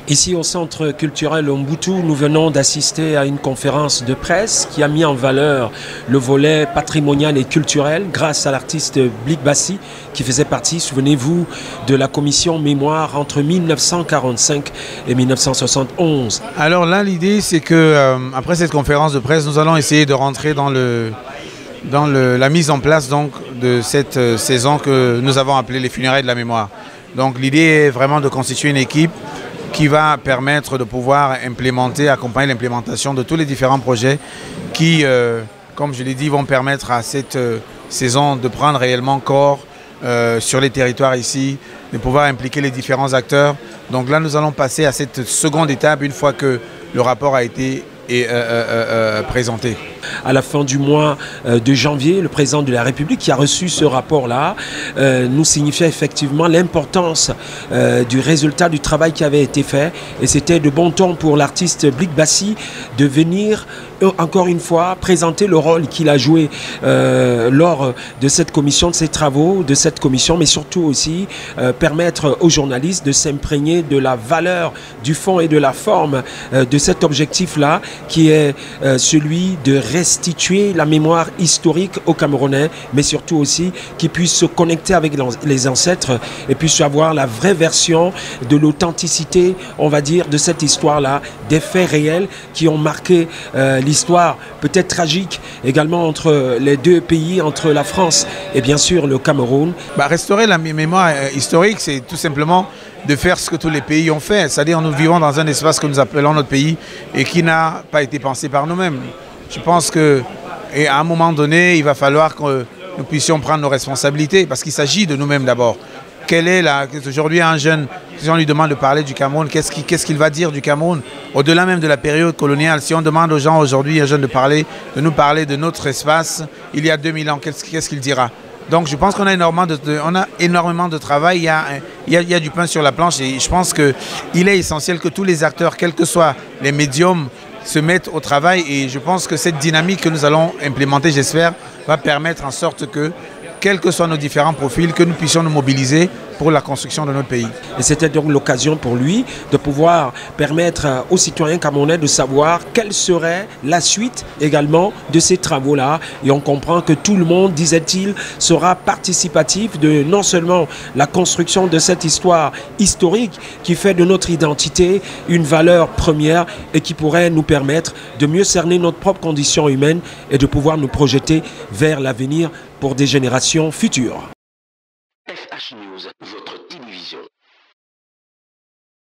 Ici au Centre culturel Umbutu, nous venons d'assister à une conférence de presse qui a mis en valeur le volet patrimonial et culturel grâce à l'artiste Blik Bassi qui faisait partie, souvenez-vous, de la commission mémoire entre 1945 et 1971. Alors là, l'idée c'est que après cette conférence de presse, nous allons essayer de rentrer dans la mise en place donc, de cette saison que nous avons appelée les funérailles de la mémoire. Donc l'idée est vraiment de constituer une équipe qui va permettre de pouvoir implémenter, accompagner l'implémentation de tous les différents projets qui, comme je l'ai dit, vont permettre à cette saison de prendre réellement corps sur les territoires ici, de pouvoir impliquer les différents acteurs. Donc là, nous allons passer à cette seconde étape une fois que le rapport a été présenté. À la fin du mois de janvier, le président de la République qui a reçu ce rapport-là nous signifiait effectivement l'importance du résultat du travail qui avait été fait. Et c'était de bon ton pour l'artiste Blik Bassi de venir encore une fois présenter le rôle qu'il a joué lors de cette commission, de ses travaux, de cette commission, mais surtout aussi permettre aux journalistes de s'imprégner de la valeur du fond et de la forme de cet objectif-là qui est celui de restituer la mémoire historique aux Camerounais, mais surtout aussi qu'ils puissent se connecter avec les ancêtres et puissent avoir la vraie version de l'authenticité, on va dire, de cette histoire-là, des faits réels qui ont marqué l'histoire peut-être tragique également entre les deux pays, entre la France et bien sûr le Cameroun. Restaurer la mémoire historique, c'est tout simplement de faire ce que tous les pays ont fait, c'est-à-dire nous vivons dans un espace que nous appelons notre pays et qui n'a pas été pensé par nous-mêmes. Je pense qu'à un moment donné, il va falloir que nous puissions prendre nos responsabilités parce qu'il s'agit de nous-mêmes d'abord. Aujourd'hui, un jeune, si on lui demande de parler du Cameroun, qu'est-ce qu'il va dire du Cameroun? Au-delà même de la période coloniale, si on demande aux gens aujourd'hui, un jeune de nous parler de notre espace, il y a 2000 ans, qu'est-ce qu'il dira? Donc je pense qu'on a énormément de travail, il y a du pain sur la planche et je pense qu'il est essentiel que tous les acteurs, quels que soient les médiums, se mettent au travail et je pense que cette dynamique que nous allons implémenter, j'espère, va permettre en sorte que, quels que soient nos différents profils, que nous puissions nous mobiliser pour la construction de notre pays. Et c'était donc l'occasion pour lui de pouvoir permettre aux citoyens camerounais de savoir quelle serait la suite également de ces travaux-là. Et on comprend que tout le monde, disait-il, sera participatif de non seulement la construction de cette histoire historique qui fait de notre identité une valeur première et qui pourrait nous permettre de mieux cerner notre propre condition humaine et de pouvoir nous projeter vers l'avenir pour des générations futures. FH News, votre télévision.